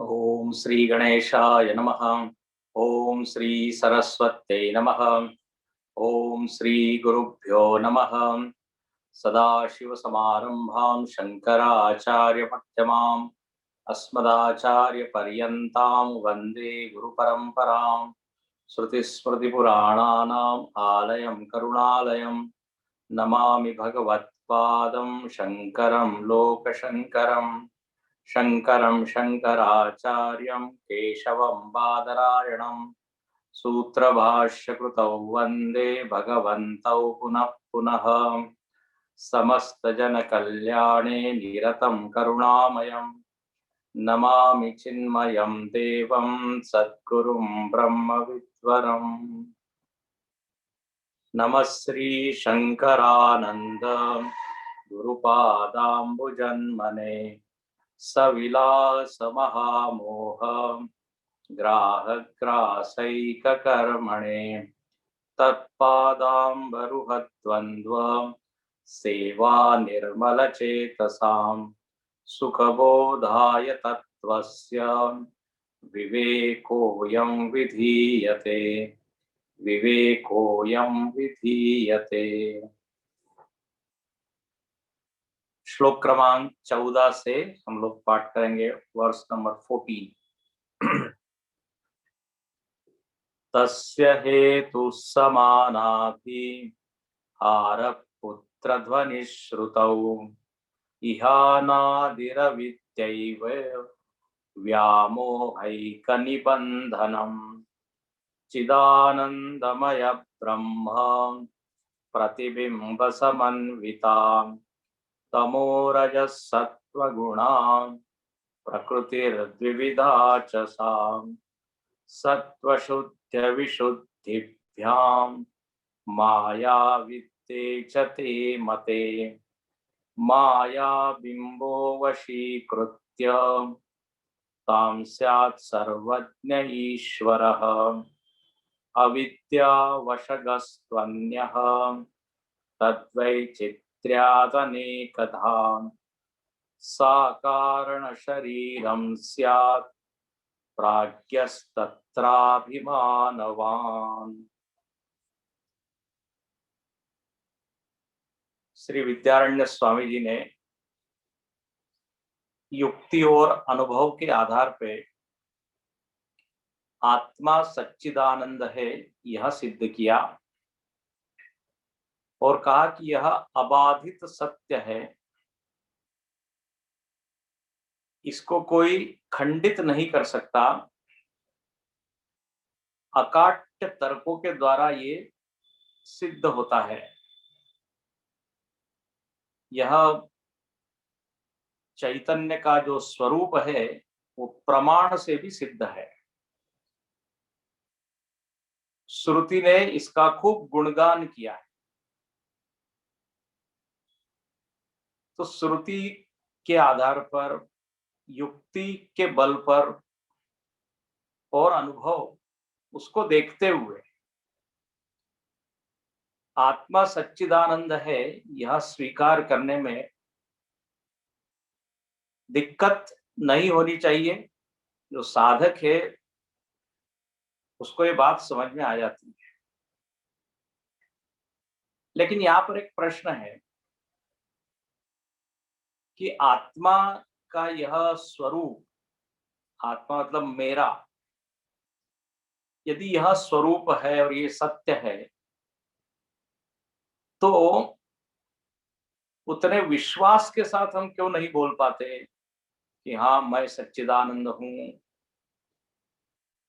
ओम श्री गणेशाय नमः। ओम श्री सरस्वत्यै नमः। ओम श्री गुरुभ्यो नमः। सदाशिवसमारम्भां शङ्कराचार्यमध्यमाम् अस्मदाचार्यपर्यन्तां वन्दे गुरुपरम्पराम्। श्रुतिस्मृतिपुराणानाम् आलयं करुणालयं नमामि भगवत्पादं शङ्करं लोकशङ्करम्। शङ्करं शङ्कराचार्यं केशवं बादरायणं सूत्रभाष्यकृतौ वन्दे भगवन्तौ पुनः पुनः। समस्तजनकल्याणे निरतं करुणामयं नमामि चिन्मयं देवं सद्गुरुं ब्रह्मविद्वरम्। नमः श्री शङ्करानन्द गुरुपादाम्बुजन्मने सविलास महामोह ग्राहग्रासैककर्मणे तत्पादाम्बरुहद्वन्द्व सेवा निर्मलचेतसां सुखबोधाय तत्त्वस्य विवेकोऽयं विधीयते विवेकोऽयं विधीयते। श्लोक क्रमांक 14 से हम लोग पाठ करेंगे वर्ष नंबर 14। तस्य हेतु समानाभि हारपुत्रध्वनिश्रुतौ इहानादिरविद्यैव व्यामोहैकनिबन्धनम् चिदानन्दमय ब्रह्म प्रतिबिम्बसमन्विताम् तमोरजसत्त्वगुणा प्रकृतिर्द्विविधा च सा सत्त्वशुद्ध्यविशुद्धिभ्यां माया विद्ये ते मते मायाबिम्बो वशीकृत्य तां स्यात् सर्वज्ञ ईश्वरः अविद्यावशगस्त्वन्यः तद्वैचित्र्यादनेकधा सा कारणशरीरं स्यात् प्राज्ञस्तत्राभिमानवान्। श्री विद्यारण्य स्वामी जी ने युक्ति और अनुभव के आधार पे आत्मा सच्चिदानंद है यह सिद्ध किया और कहा कि यह अबाधित सत्य है, इसको कोई खंडित नहीं कर सकता। अकाट्य तर्कों के द्वारा ये सिद्ध होता है। यह चैतन्य का जो स्वरूप है वो प्रमाण से भी सिद्ध है। श्रुति ने इसका खूब गुणगान किया है। तो श्रुति के आधार पर, युक्ति के बल पर और अनुभव उसको देखते हुए आत्मा सच्चिदानंद है यह स्वीकार करने में दिक्कत नहीं होनी चाहिए। जो साधक है उसको ये बात समझ में आ जाती है। लेकिन यहाँ पर एक प्रश्न है कि आत्मा का यह स्वरूप, आत्मा मतलब मेरा, यदि यह स्वरूप है और ये सत्य है तो उतने विश्वास के साथ हम क्यों नहीं बोल पाते कि हाँ मैं सच्चिदानंद हूं,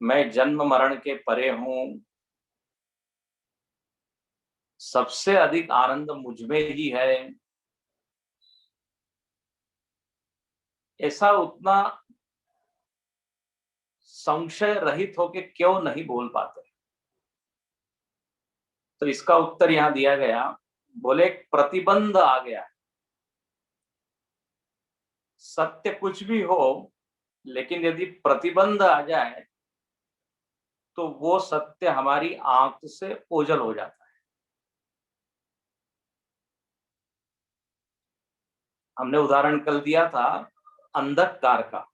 मैं जन्म मरण के परे हूं, सबसे अधिक आनंद मुझ में ही है। ऐसा उतना संशय रहित होके क्यों नहीं बोल पाते? तो इसका उत्तर यहां दिया गया। बोले प्रतिबंध आ गया। सत्य कुछ भी हो, लेकिन यदि प्रतिबंध आ जाए तो वो सत्य हमारी आंख से ओझल हो जाता है। हमने उदाहरण कल दिया था अंधकार का।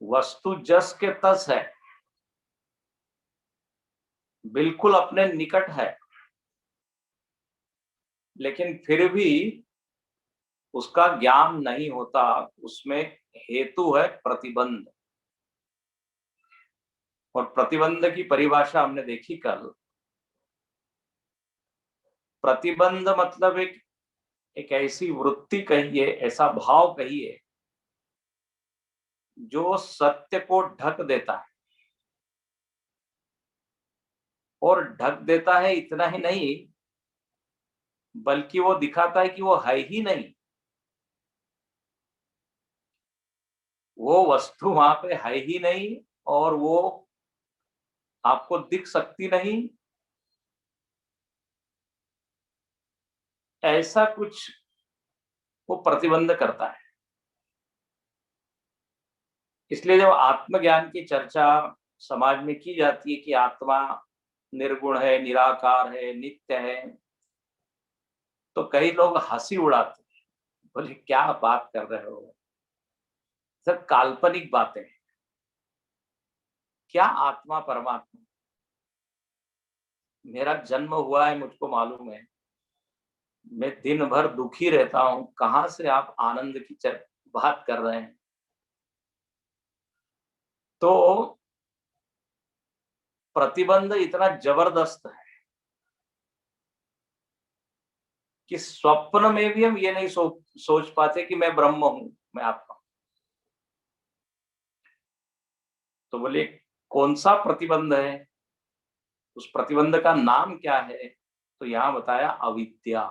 वस्तु जस के तस है, बिल्कुल अपने निकट है, लेकिन फिर भी उसका ज्ञान नहीं होता। उसमें हेतु है प्रतिबंध। और प्रतिबंध की परिभाषा हमने देखी कल। प्रतिबंध मतलब एक ऐसी वृत्ति कहिए, ऐसा भाव कहिए, जो सत्य को ढक देता है। और ढक देता है इतना ही नहीं, बल्कि वो दिखाता है कि वो है ही नहीं, वो वस्तु वहां पे है ही नहीं, और वो आपको दिख सकती नहीं। ऐसा कुछ वो प्रतिबंध करता है। इसलिए जब आत्मज्ञान की चर्चा समाज में की जाती है कि आत्मा निर्गुण है, निराकार है, नित्य है, तो कई लोग हंसी उड़ाते हैं, बोले क्या बात कर रहे हो, सब काल्पनिक बातें हैं। क्या आत्मा परमात्मा? मेरा जन्म हुआ है, मुझको मालूम है, मैं दिन भर दुखी रहता हूं, कहां से आप आनंद की बात कर रहे हैं? तो प्रतिबंध इतना जबरदस्त है कि स्वप्न में भी हम ये नहीं सोच पाते कि मैं ब्रह्म हूं, मैं आत्मा। तो बोले कौन सा प्रतिबंध है, उस प्रतिबंध का नाम क्या है? तो यहां बताया अविद्या।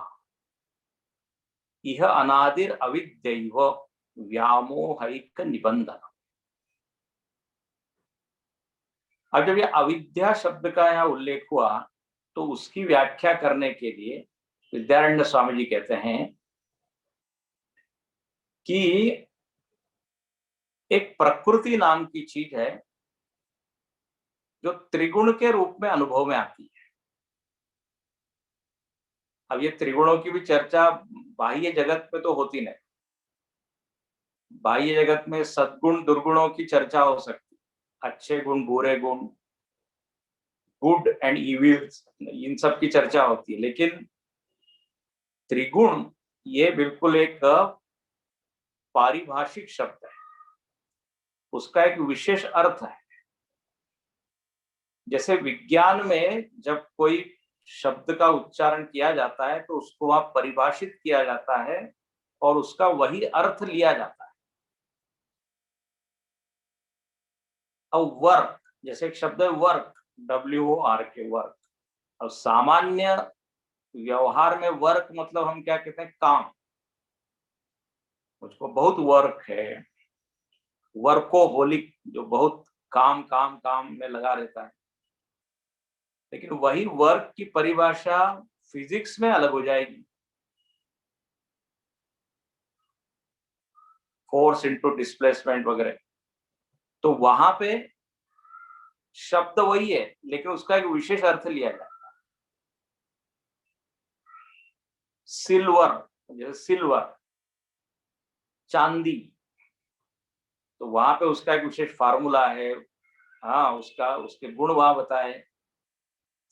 यह अनादिर अविद्यैव व्यामोहैक निबंधन। अब जब ये अविद्या शब्द का यहाँ उल्लेख हुआ, तो उसकी व्याख्या करने के लिए विद्यारण्य स्वामी जी कहते हैं कि एक प्रकृति नाम की चीज है, जो त्रिगुण के रूप में अनुभव में आती है। अब ये त्रिगुणों की भी चर्चा बाह्य जगत में तो होती नहीं। बाह्य जगत में सद्गुण दुर्गुणों की चर्चा हो सकती, अच्छे गुण बुरे गुण, गुड एंड इविल्स, इन सब की चर्चा होती है। लेकिन त्रिगुण ये बिल्कुल एक पारिभाषिक शब्द है, उसका एक विशेष अर्थ है। जैसे विज्ञान में जब कोई शब्द का उच्चारण किया जाता है, तो उसको वहां परिभाषित किया जाता है और उसका वही अर्थ लिया जाता है। अब वर्क, जैसे एक शब्द है वर्क, WORK, वर्क। अब सामान्य व्यवहार में वर्क मतलब हम क्या कहते हैं? काम। मुझको बहुत वर्क है, वर्कोहोलिक, जो बहुत काम काम काम में लगा रहता है। लेकिन वही वर्क की परिभाषा फिजिक्स में अलग हो जाएगी। फोर्स इनटू डिस्प्लेसमेंट वगैरह। तो वहां पे शब्द वही है, लेकिन उसका एक विशेष अर्थ लिया जाए। सिल्वर, जैसे सिल्वर चांदी, तो वहां पे उसका एक विशेष फार्मूला है। हाँ, उसका उसके गुण वहां बताए।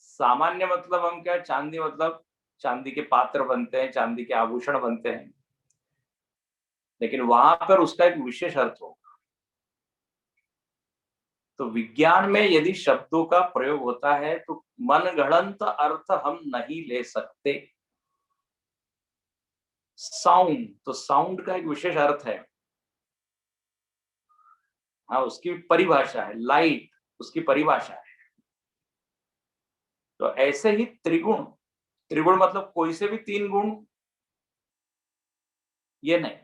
सामान्य मतलब हम क्या, चांदी मतलब चांदी के पात्र बनते हैं, चांदी के आभूषण बनते हैं, लेकिन वहां पर उसका एक विशेष अर्थ हो। तो विज्ञान में यदि शब्दों का प्रयोग होता है, तो मनगढ़ंत अर्थ हम नहीं ले सकते। साउंड, तो साउंड का एक विशेष अर्थ है। हाँ, उसकी परिभाषा है। लाइट, उसकी परिभाषा है। तो ऐसे ही त्रिगुण, त्रिगुण मतलब कोई से भी तीन गुण, ये नहीं।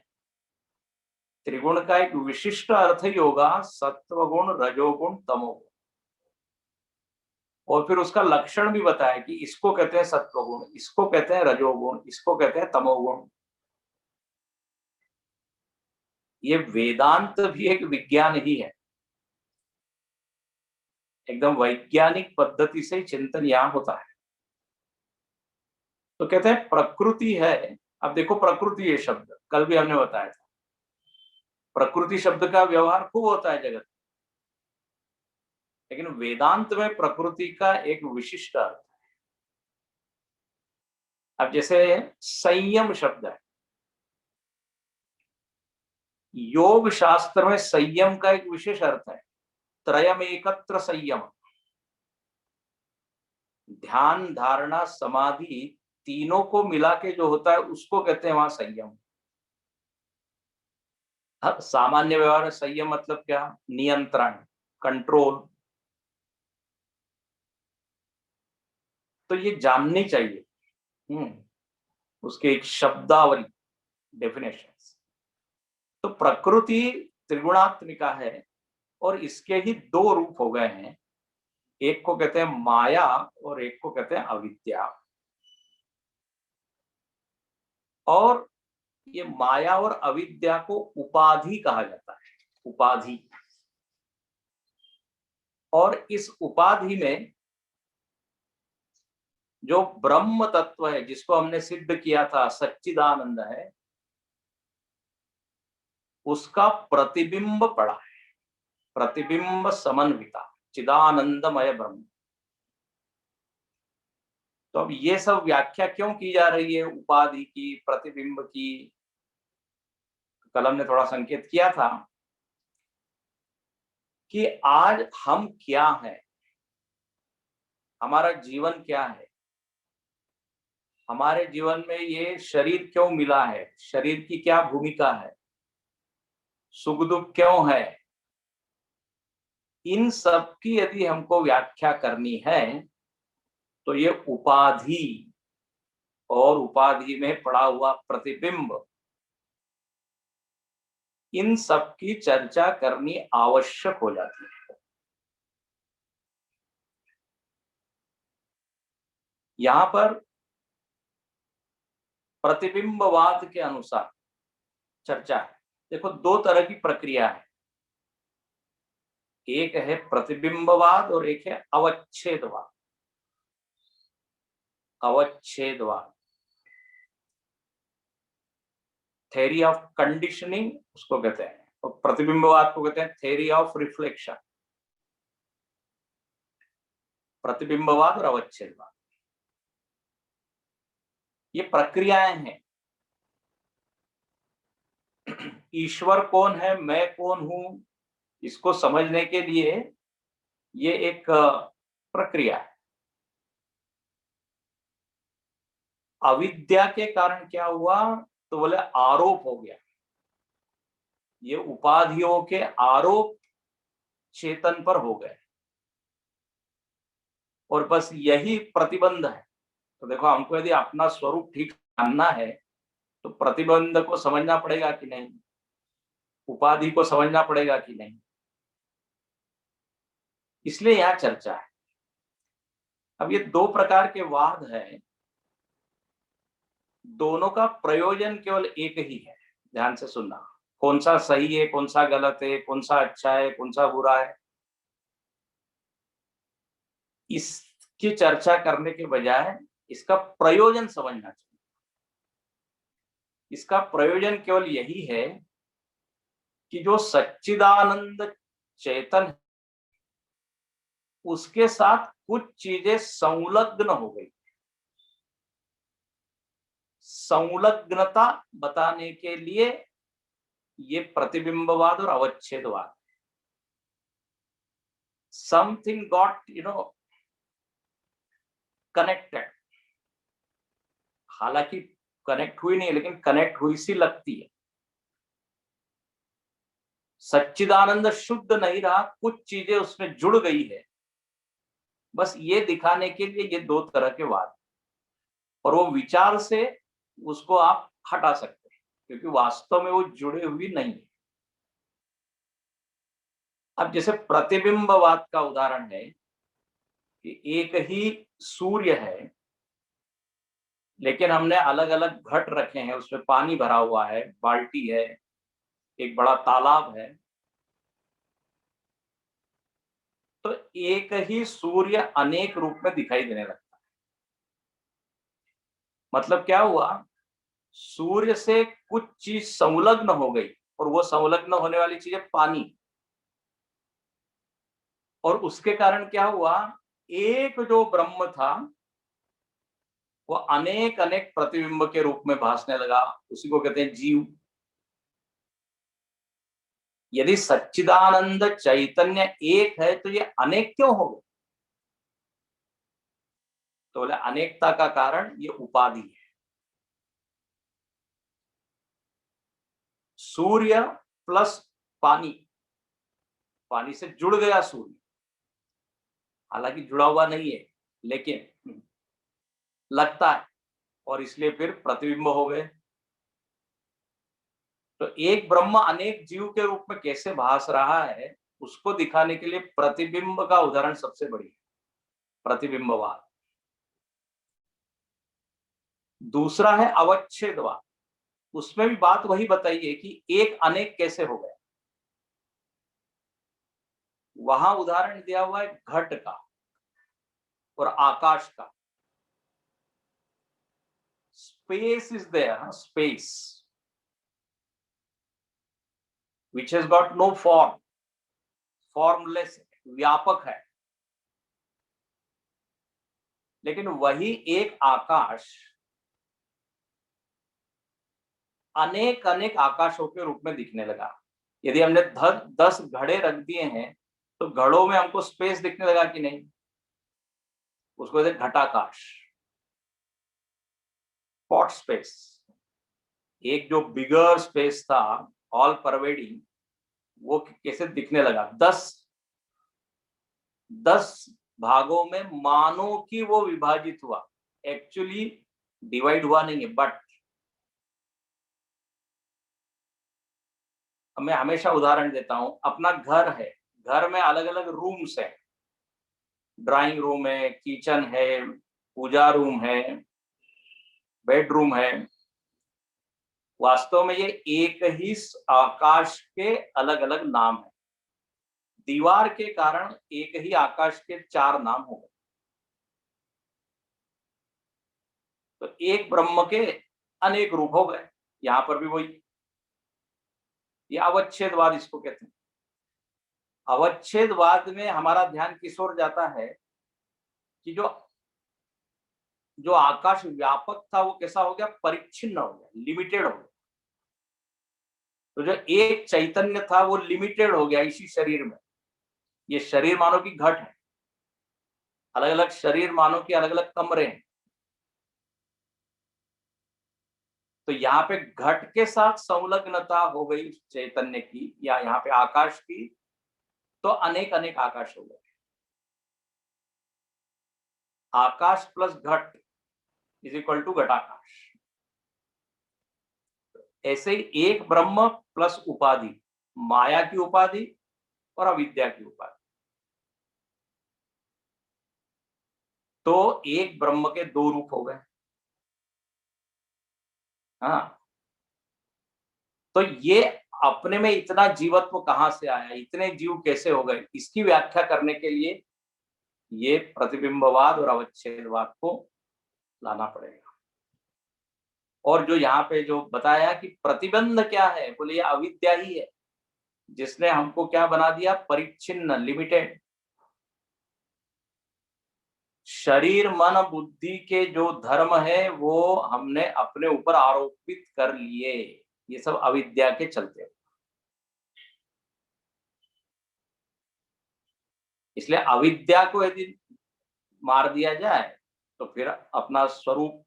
त्रिगुण का एक विशिष्ट अर्थ ही होगा सत्वगुण, रजोगुण, तमोगुण। और फिर उसका लक्षण भी बताया कि इसको कहते हैं सत्वगुण, इसको कहते हैं रजोगुण, इसको कहते हैं तमोगुण। ये वेदांत भी एक विज्ञान ही है। एकदम वैज्ञानिक पद्धति से चिंतन यहाँ होता है। तो कहते हैं प्रकृति है। अब देखो, प्रकृति ये शब्द कल भी हमने बताया था। प्रकृति शब्द का व्यवहार खूब होता है जगत, लेकिन वेदांत में प्रकृति का एक विशिष्ट अर्थ। अब जैसे संयम शब्द है, योग शास्त्र में संयम का एक विशेष अर्थ है, त्रयम एकत्र संयम। ध्यान, धारणा, समाधि तीनों को मिला के जो होता है उसको कहते हैं वहां संयम। सामान्य व्यवहार में संयम मतलब क्या? नियंत्रण, कंट्रोल। तो ये जाननी चाहिए उसके एक शब्दावली, डेफिनेशंस। तो प्रकृति त्रिगुणात्मिका है और इसके ही दो रूप हो गए हैं, एक को कहते हैं माया और एक को कहते हैं अविद्या। और ये माया और अविद्या को उपाधि कहा जाता है, उपाधि। और इस उपाधि में जो ब्रह्म तत्व है, जिसको हमने सिद्ध किया था सच्चिदानंद है, उसका प्रतिबिंब पड़ा है, प्रतिबिंब समन्विता चिदानंदमय ब्रह्म। तो अब ये सब व्याख्या क्यों की जा रही है उपाधि की, प्रतिबिंब की? कलम ने थोड़ा संकेत किया था कि आज हम क्या हैं, हमारा जीवन क्या है, हमारे जीवन में ये शरीर क्यों मिला है, शरीर की क्या भूमिका है, सुख दुख क्यों है, इन सब की यदि हमको व्याख्या करनी है तो ये उपाधि और उपाधि में पड़ा हुआ प्रतिबिंब, इन सब की चर्चा करनी आवश्यक हो जाती है। यहां पर प्रतिबिंबवाद के अनुसार चर्चा है। देखो, दो तरह की प्रक्रिया है, एक है प्रतिबिंबवाद और एक है अवच्छेदवाद। अवच्छेदवाद, थ्योरी ऑफ कंडीशनिंग उसको कहते हैं, और प्रतिबिंबवाद को कहते हैं थ्योरी ऑफ रिफ्लेक्शन। प्रतिबिंबवाद और अवच्छेदवाद, ये प्रक्रियाएं हैं। ईश्वर कौन है, मैं कौन हूं, इसको समझने के लिए ये एक प्रक्रिया है। अविद्या के कारण क्या हुआ, तो बोले आरोप हो गया। ये उपाधियों के आरोप चेतन पर हो गए, और बस यही प्रतिबंध है। तो देखो, हमको यदि अपना स्वरूप ठीक जानना है तो प्रतिबंध को समझना पड़ेगा कि नहीं, उपाधि को समझना पड़ेगा कि नहीं। इसलिए यहां चर्चा है। अब ये दो प्रकार के वाद है, दोनों का प्रयोजन केवल एक ही है। ध्यान से सुनना, कौन सा सही है, कौन सा गलत है, कौन सा अच्छा है, कौन सा बुरा है, इसकी चर्चा करने के बजाय इसका प्रयोजन समझना चाहिए। इसका प्रयोजन केवल यही है कि जो सच्चिदानंद चेतन है, उसके साथ कुछ चीजें संलग्न हो गई। संलग्नता बताने के लिए ये प्रतिबिंबवाद और अवच्छेदवाद। समथिंग गॉट कनेक्टेड, हालांकि कनेक्ट हुई नहीं, लेकिन कनेक्ट हुई सी लगती है। सच्चिदानंद शुद्ध नहीं रहा, कुछ चीजें उसमें जुड़ गई है। बस ये दिखाने के लिए ये दो तरह के वाद, और वो विचार से उसको आप हटा सकते हैं, क्योंकि वास्तव में वो जुड़े हुई नहीं है। अब जैसे प्रतिबिंबवाद का उदाहरण है कि एक ही सूर्य है, लेकिन हमने अलग अलग घट रखे हैं, उसमें पानी भरा हुआ है, बाल्टी है, एक बड़ा तालाब है। तो एक ही सूर्य अनेक रूप में दिखाई देने लगता है। मतलब क्या हुआ, सूर्य से कुछ चीज संलग्न हो गई, और वो संलग्न होने वाली चीज है पानी। और उसके कारण क्या हुआ, एक जो ब्रह्म था वो अनेक अनेक प्रतिबिंब के रूप में भासने लगा, उसी को कहते हैं जीव। यदि सच्चिदानंद चैतन्य एक है तो ये अनेक क्यों हो गए? तो बोले अनेकता का कारण ये उपाधि है। सूर्य प्लस पानी, पानी से जुड़ गया सूर्य, हालांकि जुड़ा हुआ नहीं है लेकिन लगता है, और इसलिए फिर प्रतिबिंब हो गए। तो एक ब्रह्म अनेक जीव के रूप में कैसे भास रहा है, उसको दिखाने के लिए प्रतिबिंब का उदाहरण सबसे बड़ी है, प्रतिबिंबवाद। दूसरा है अवच्छेदवाद, उसमें भी बात वही बताई है कि एक अनेक कैसे हो गया। वहां उदाहरण दिया हुआ है घट का और आकाश का। Space is there, space which has got no form, formless, व्यापक है। लेकिन वही एक आकाश अनेक अनेक आकाशों के रूप में दिखने लगा। यदि हमने 10 घड़े रख दिए हैं तो घड़ों में हमको स्पेस दिखने लगा कि नहीं? उसको कहते घटाकाश, स्पॉट स्पेस। एक जो बिगर स्पेस था, ऑल परवेडिंग, वो कैसे दिखने लगा? 10 भागों में मानो कि वो विभाजित हुआ, एक्चुअली डिवाइड हुआ नहीं है। बट मैं हमेशा उदाहरण देता हूं, अपना घर है, घर में अलग अलग रूम्स है, ड्राइंग रूम है, किचन है, पूजा रूम है, बेडरूम है। वास्तव में ये एक ही आकाश के अलग अलग नाम है। दीवार के कारण एक ही आकाश के 4 नाम हो गए। तो एक ब्रह्म के अनेक रूप हो गए। यहां पर भी वही, ये अवच्छेदवाद इसको कहते हैं। अवच्छेदवाद में हमारा ध्यान किस ओर जाता है कि जो जो आकाश व्यापक था वो कैसा हो गया? परिच्छिन्न हो गया, लिमिटेड हो गया। तो जो एक चैतन्य था वो लिमिटेड हो गया इसी शरीर में। ये शरीर मानो की घट है, अलग अलग शरीर मानो की अलग अलग कमरे हैं। तो यहाँ पे घट के साथ संलग्नता हो गई चैतन्य की, या यहाँ पे आकाश की, तो अनेक अनेक आकाश हो गए। आकाश प्लस घट इज इक्वल टू घटाकाश। ऐसे ही एक ब्रह्म प्लस उपाधि, माया की उपाधि और अविद्या की उपाधि, तो एक ब्रह्म के 2 रूप हो गए। हाँ, तो ये अपने में इतना जीवत्व कहां से आया, इतने जीव कैसे हो गए, इसकी व्याख्या करने के लिए ये प्रतिबिंबवाद और अवच्छेदवाद को लाना पड़ेगा। और जो यहाँ पे जो बताया कि प्रतिबंध क्या है, बोले ये अविद्या ही है, जिसने हमको क्या बना दिया? परिच्छिन्न, लिमिटेड। शरीर मन बुद्धि के जो धर्म है वो हमने अपने ऊपर आरोपित कर लिए, ये सब अविद्या के चलते। इसलिए अविद्या को यदि मार दिया जाए तो फिर अपना स्वरूप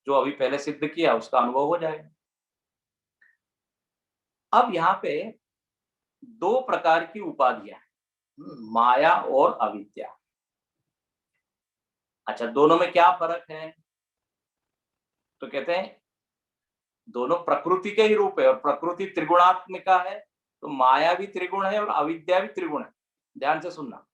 जो अभी पहले सिद्ध किया उसका अनुभव हो जाएगा। अब यहाँ पे 2 प्रकार की उपाधियां हैं, माया और अविद्या। अच्छा, दोनों में क्या फर्क है? तो कहते हैं दोनों प्रकृति के ही रूप है, और प्रकृति त्रिगुणात्मिका है, तो माया भी त्रिगुण है और अविद्या भी त्रिगुण है। ध्यान से सुनना,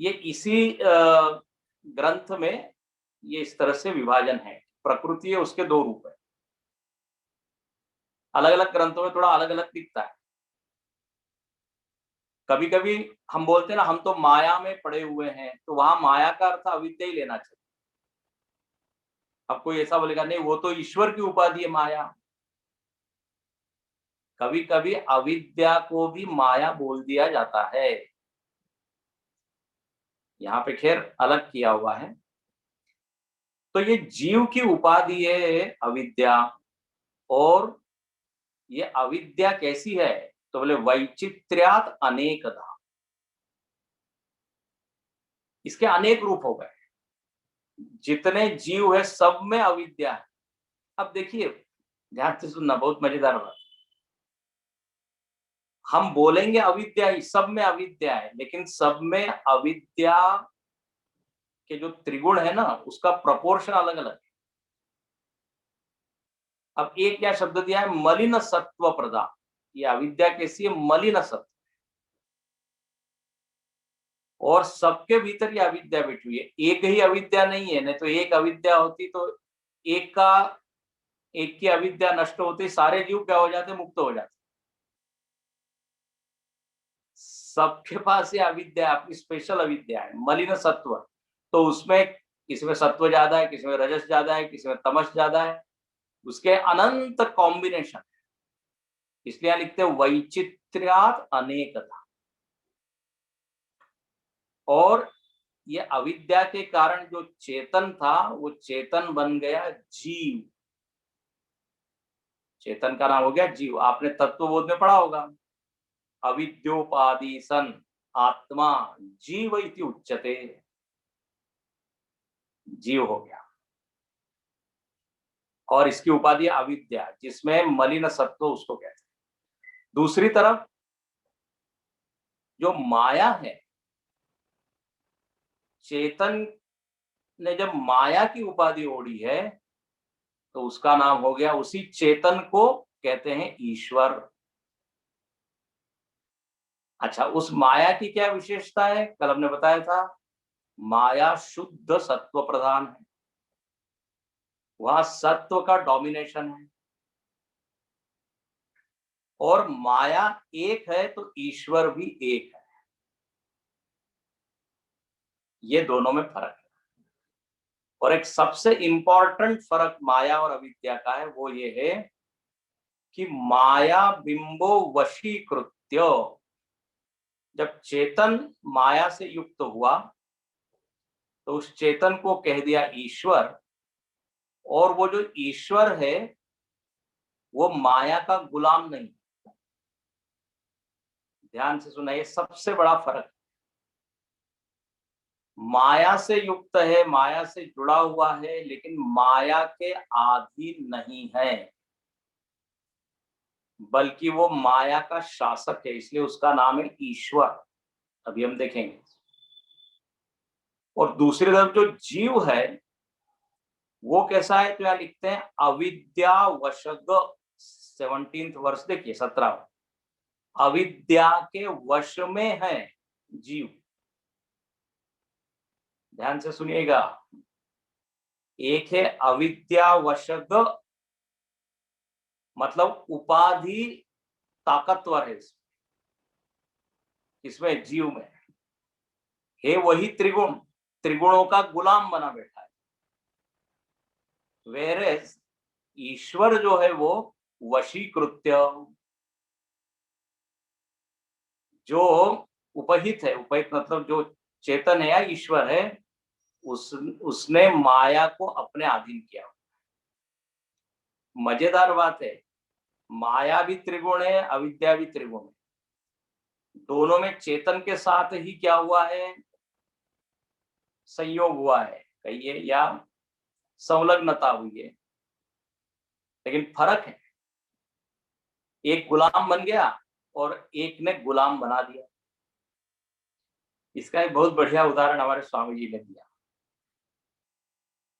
ये इसी ग्रंथ में ये इस तरह से विभाजन है। प्रकृति है, उसके 2 रूप है। अलग अलग ग्रंथों में थोड़ा अलग अलग दिखता है। कभी कभी हम बोलते हैं ना, हम तो माया में पड़े हुए हैं, तो वहां माया का अर्थ अविद्या ही लेना चाहिए। अब कोई ऐसा बोलेगा नहीं, वो तो ईश्वर की उपाधि है माया, कभी कभी अविद्या को भी माया बोल दिया जाता है। यहाँ पे खैर अलग किया हुआ है। तो ये जीव की उपाधि है अविद्या। और ये अविद्या कैसी है? तो बोले वैचित्र्यात अनेकधा, इसके अनेक रूप हो गए। जितने जीव है सब में अविद्या है। अब देखिए, ध्यान से सुनना, बहुत मजेदार बात। हम बोलेंगे अविद्या ही, सब में अविद्या है, लेकिन सब में अविद्या के जो त्रिगुण है ना, उसका प्रपोर्शन अलग अलग है। अब एक क्या शब्द दिया है, मलिन सत्व प्रदान। ये अविद्या कैसी है? मलिन सत्व। और सबके भीतर ये अविद्या बैठी हुई है। एक ही अविद्या नहीं है, नहीं तो एक अविद्या होती तो एक की अविद्या नष्ट होती सारे जीव क्या हो जाते? मुक्त हो जाते। सबके पास ये अविद्या, अपनी स्पेशल अविद्या है, मलिन सत्व। तो उसमें किसी में सत्व ज्यादा है, किसी में रजस ज्यादा है, किसी में तमस ज्यादा है, उसके अनंत कॉम्बिनेशन। इसलिए लिखते हैं वैचित्र्यात अनेकता। और ये अविद्या के कारण जो चेतन था वो चेतन बन गया जीव। चेतन का नाम हो गया जीव। आपने तत्वबोध में पढ़ा होगा, अविद्योपाधि सन आत्मा जीव इति उच्यते। जीव हो गया। और इसकी उपाधि अविद्या, जिसमें मलिन सत्व उसको कहते हैं। दूसरी तरफ जो माया है, चेतन ने जब माया की उपाधि ओढ़ी है तो उसका नाम हो गया, उसी चेतन को कहते हैं ईश्वर। अच्छा, उस माया की क्या विशेषता है? कल हमने बताया था, माया शुद्ध सत्व प्रधान है, वहां सत्व का डोमिनेशन है। और माया एक है तो ईश्वर भी एक है। ये दोनों में फर्क है। और एक सबसे इंपॉर्टेंट फर्क माया और अविद्या का है, वो ये है कि माया बिंबो वशीकृत्य, जब चेतन माया से युक्त हुआ तो उस चेतन को कह दिया ईश्वर। और वो जो ईश्वर है वो माया का गुलाम नहीं। ध्यान से सुना, ये सबसे बड़ा फर्क। माया से युक्त है, माया से जुड़ा हुआ है, लेकिन माया के अधीन नहीं है, बल्कि वो माया का शासक है, इसलिए उसका नाम है ईश्वर। अभी हम देखेंगे। और दूसरी तरफ जो जीव है वो कैसा है? तो यहां लिखते हैं अविद्या वशग। 17th वर्ष देखिए, 17। अविद्या के वश में है जीव। ध्यान से सुनिएगा, एक है अविद्या वशग, मतलब उपाधि ताकतवर है इसमें जीव में है वही त्रिगुण, त्रिगुणों का गुलाम बना बैठा है। वेरेस ईश्वर जो है वो वशीकृत्य, जो उपहित है, उपहित मतलब जो चेतन है या ईश्वर है, उसने माया को अपने अधीन किया। मजेदार बात है, माया भी त्रिगुण है, अविद्या भी त्रिगुण है। दोनों में चेतन के साथ ही क्या हुआ है? संयोग हुआ है कहिए, या संलग्नता हुई है। लेकिन फर्क है, एक गुलाम बन गया और एक ने गुलाम बना दिया। इसका एक बहुत बढ़िया उदाहरण हमारे स्वामी जी ने दिया।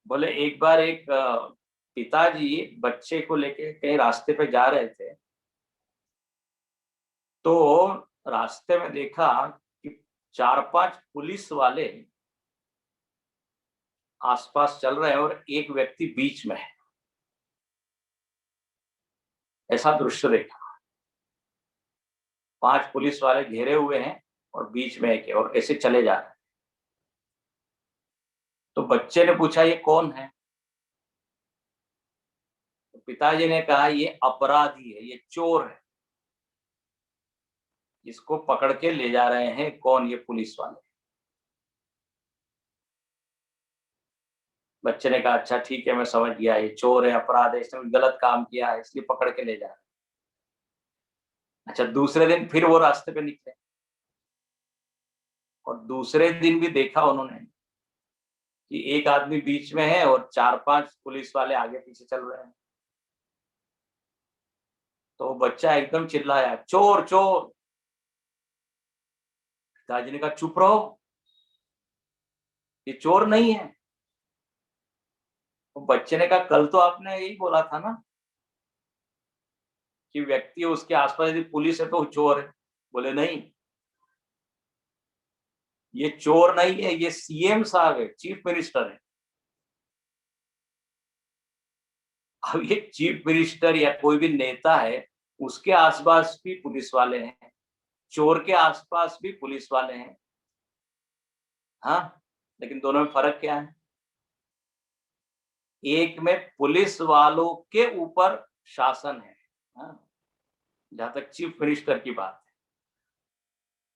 बोले एक बार एक पिताजी बच्चे को लेके कहीं रास्ते पे जा रहे थे, तो रास्ते में देखा कि 4-5 पुलिस वाले आसपास चल रहे हैं और एक व्यक्ति बीच में है। ऐसा दृश्य देखा, 5 पुलिस वाले घेरे हुए हैं और बीच में एक है और ऐसे चले जा रहे हैं। तो बच्चे ने पूछा ये कौन है? तो पिताजी ने कहा ये अपराधी है, ये चोर है। इसको पकड़ के ले जा रहे हैं कौन? ये पुलिस वाले। बच्चे ने कहा अच्छा ठीक है, मैं समझ गया, ये चोर है, अपराध है, इसने गलत काम किया है, इसलिए पकड़ के ले जा रहे हैं। अच्छा, दूसरे दिन फिर वो रास्ते पे निकले और दूसरे दिन भी देखा उन्होंने कि एक आदमी बीच में है और 4-5 पुलिस वाले आगे पीछे चल रहे हैं। तो बच्चा एकदम चिल्लाया, चोर चोर। पिताजी ने कहा चुप रहो, ये चोर नहीं है। तो बच्चे ने कहा कल तो आपने यही बोला था ना कि व्यक्ति उसके आसपास यदि पुलिस है तो वो चोर है। बोले नहीं, ये चोर नहीं है, ये सीएम साहब है, चीफ मिनिस्टर है। अब ये चीफ मिनिस्टर या कोई भी नेता है, उसके आसपास भी पुलिस वाले हैं, चोर के आसपास भी पुलिस वाले हैं। हाँ, लेकिन दोनों में फर्क क्या है? एक में पुलिस वालों के ऊपर शासन है, हाँ, जहां तक चीफ मिनिस्टर की बात है,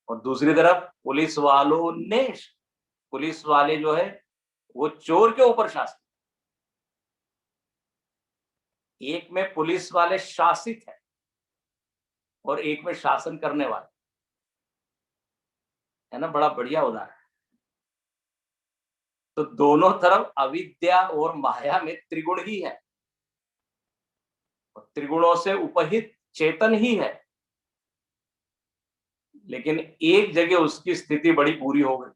और दूसरी तरफ पुलिस वाले जो है वो चोर के ऊपर शासन। एक में पुलिस वाले शासित है और एक में शासन करने वाले, है ना? बड़ा बढ़िया उदाहरण। तो दोनों तरफ अविद्या और माया में त्रिगुण ही है, और त्रिगुणों से उपहित चेतन ही है, लेकिन एक जगह उसकी स्थिति बड़ी बुरी हो गई।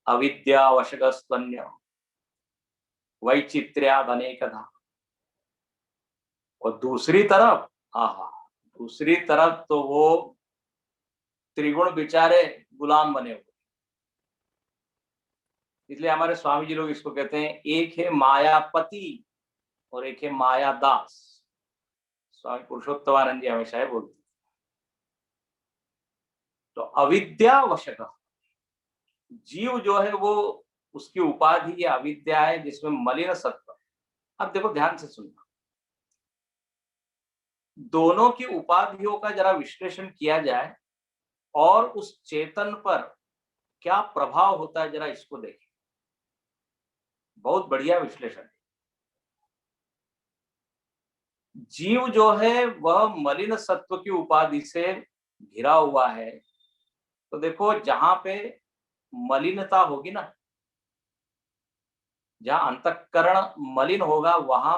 अविद्या वशगस्तन्य वैचित्र्याद अनेकधा। और दूसरी तरफ, आहा, दूसरी तरफ तो वो त्रिगुण बेचारे गुलाम बने हुए। इसलिए हमारे स्वामी जी लोग इसको कहते हैं, एक है मायापति और एक है माया दास। स्वामी पुरुषोत्तमानंद जी हमेशा है बोलते। तो अविद्या वशक, जीव जो है वो, उसकी उपाधि ये अविद्या है जिसमें मलिन सत्व है। अब देखो ध्यान से सुनना, दोनों की उपाधियों का जरा विश्लेषण किया जाए और उस चेतन पर क्या प्रभाव होता है, जरा इसको देखें। बहुत बढ़िया विश्लेषण है। जीव जो है वह मलिन सत्व की उपाधि से घिरा हुआ है। तो देखो, जहां पे मलिनता होगी ना, जहां अंतःकरण मलिन होगा वहां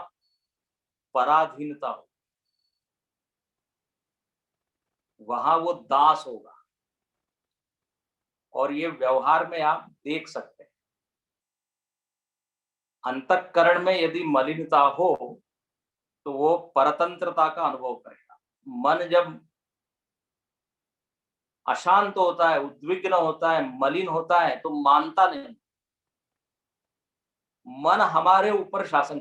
पराधीनता होगी, वहां वो दास होगा। और ये व्यवहार में आप देख सकते हैं, अंतःकरण में यदि मलिनता हो तो वो परतंत्रता का अनुभव करेगा। मन जब अशांत होता है, उद्विग्न होता है, मलिन होता है, तो मानता नहीं। मन हमारे ऊपर शासन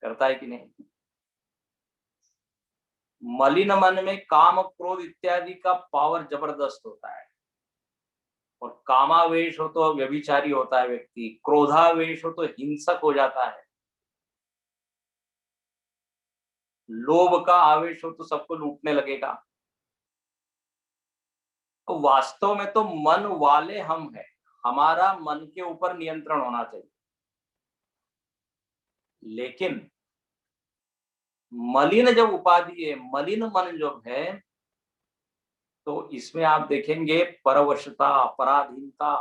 करता है कि नहीं? मलिन मन में काम क्रोध इत्यादि का पावर जबरदस्त होता है। और कामावेश हो तो व्यभिचारी होता है व्यक्ति, क्रोधावेश हो तो हिंसक हो जाता है, लोभ का आवेश हो तो सबको लूटने लगेगा। तो वास्तव में तो मन वाले हम हैं, हमारा मन के ऊपर नियंत्रण होना चाहिए। लेकिन मलिन जब उपाधि है, मलिन मन जो है, तो इसमें आप देखेंगे परवशता, पराधीनता,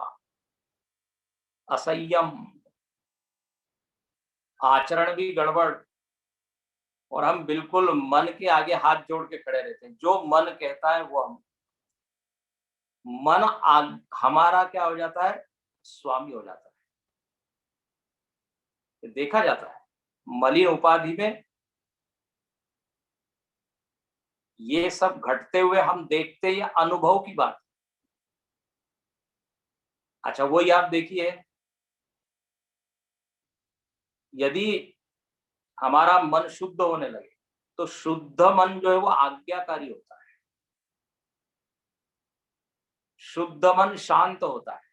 असंयम, आचरण भी गड़बड़, और हम बिल्कुल मन के आगे हाथ जोड़ के खड़े रहते हैं। जो मन कहता है वो हम, हमारा क्या हो जाता है? स्वामी हो जाता है। देखा जाता है मलिन उपाधि में ये सब घटते हुए हम देखते हैं, ये अनुभव की बात। अच्छा, वही आप देखिए, यदि हमारा मन शुद्ध होने लगे तो शुद्ध मन जो है वो आज्ञाकारी होता है, शुद्ध मन शांत होता है,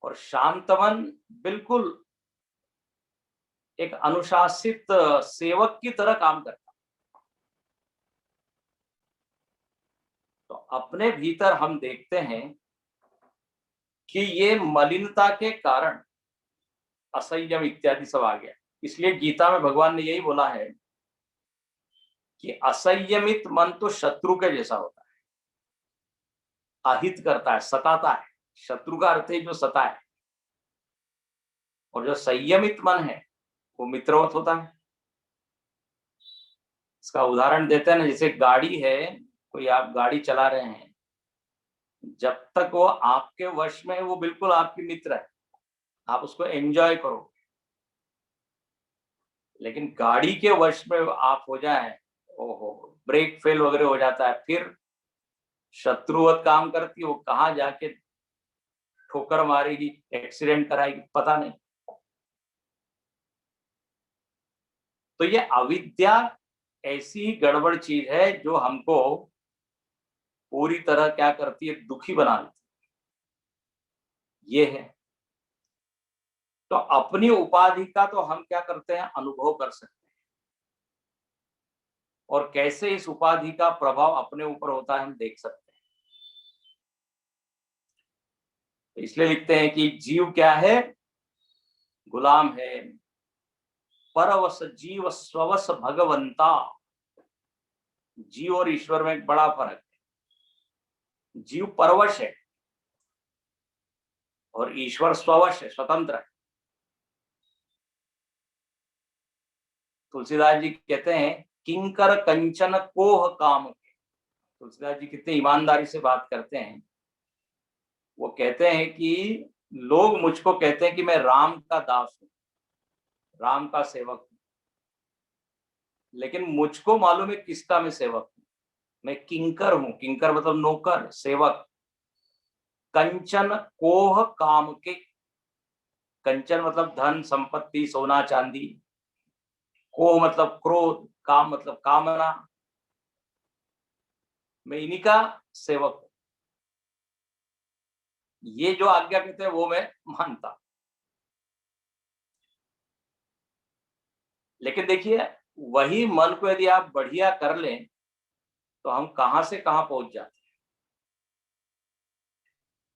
और शांत मन बिल्कुल एक अनुशासित सेवक की तरह काम करता है। अपने भीतर हम देखते हैं कि ये मलिनता के कारण असंयम इत्यादि सब आ गया। इसलिए गीता में भगवान ने यही बोला है कि असंयमित मन तो शत्रु के जैसा होता है, अहित करता है, सताता है। शत्रु का अर्थ है जो सताए, और जो संयमित मन है वो मित्रवत होता है। इसका उदाहरण देते हैं ना, जैसे गाड़ी है, कोई आप गाड़ी चला रहे हैं, जब तक वो आपके वश में है वो बिल्कुल आपकी मित्र है, आप उसको एंजॉय करो। लेकिन गाड़ी के वश में आप हो जाए, ओहो, ब्रेक फेल वगैरह हो जाता है, फिर शत्रुवत काम करती है, वो कहाँ जाके ठोकर मारेगी, एक्सीडेंट कराएगी, पता नहीं। तो ये अविद्या ऐसी गड़बड़ चीज है जो हमको पूरी तरह क्या करती है, दुखी बना देती है। ये है। तो अपनी उपाधि का तो हम क्या करते हैं, अनुभव कर सकते हैं, और कैसे इस उपाधि का प्रभाव अपने ऊपर होता है हम देख सकते हैं। तो इसलिए लिखते हैं कि जीव क्या है, गुलाम है। परवश जीव स्ववश भगवंता। जीव और ईश्वर में एक बड़ा फर्क है। जीव परवश है और ईश्वर स्ववश है, स्वतंत्र है। तुलसीदास जी कहते हैं, किंकर कंचन कोह काम के। तुलसीदास जी कितनी ईमानदारी से बात करते हैं। वो कहते हैं कि लोग मुझको कहते हैं कि मैं राम का दास हूं, राम का सेवक हूं, लेकिन मुझको मालूम है किसका मैं सेवक हूं। मैं किंकर हूं, किंकर मतलब नौकर, सेवक। कंचन कोह काम के। कंचन मतलब धन संपत्ति, सोना चांदी। कोह मतलब क्रोध, काम मतलब कामना। मैं इन्हीं का सेवक हूं। ये जो आज्ञा कहते हैं वो मैं मानता। लेकिन देखिए, वही मन को यदि आप बढ़िया कर लें तो हम कहां से कहां पहुंच जाते हैं।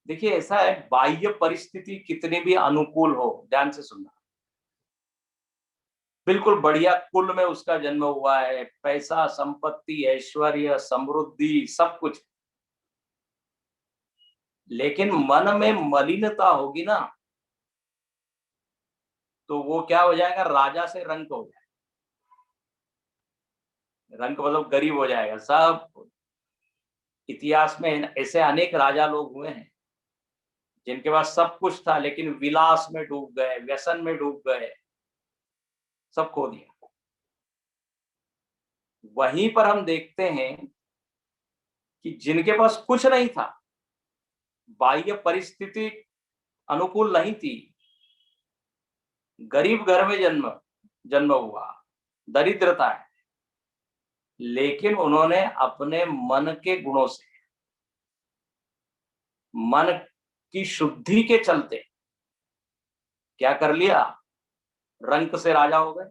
देखिए, ऐसा है, बाह्य परिस्थिति कितनी भी अनुकूल हो, ध्यान से सुनना, बिल्कुल बढ़िया कुल में उसका जन्म हुआ है, पैसा, संपत्ति, ऐश्वर्य, समृद्धि, सब कुछ, लेकिन मन में मलिनता होगी ना, तो वो क्या हो जाएगा, राजा से रंक हो जाएगा। रंक मतलब गरीब हो जाएगा सब। इतिहास में ऐसे अनेक राजा लोग हुए हैं जिनके पास सब कुछ था, लेकिन विलास में डूब गए, व्यसन में डूब गए, सब खो दिया। वहीं पर हम देखते हैं कि जिनके पास कुछ नहीं था, बाह्य परिस्थिति अनुकूल नहीं थी, गरीब घर में जन्म जन्म हुआ, दरिद्रता है, लेकिन उन्होंने अपने मन के गुणों से, मन की शुद्धि के चलते क्या कर लिया, रंक से राजा हो गए।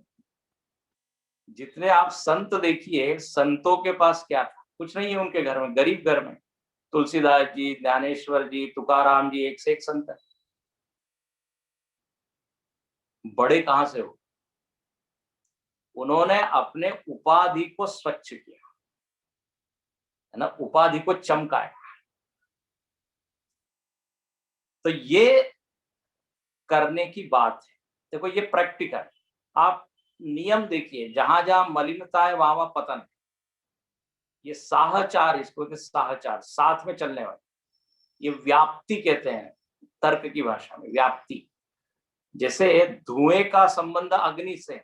जितने आप संत देखिए, संतों के पास क्या था, कुछ नहीं है उनके घर में, गरीब घर में। तुलसीदास जी, ज्ञानेश्वर जी, तुकाराम जी, एक से एक संत है। बड़े कहां से हो, उन्होंने अपने उपाधि को स्वच्छ किया, है ना, उपाधि को चमकाया। तो ये करने की बात है। देखो, ये प्रैक्टिकल, आप नियम देखिए, जहां जहां मलिनता है वहां वहां पतन है। ये साहचार, इसको कहते हैं साहचार, साथ में चलने वाले। ये व्याप्ति कहते हैं तर्क की भाषा में, व्याप्ति। जैसे धुएं का संबंध अग्नि से,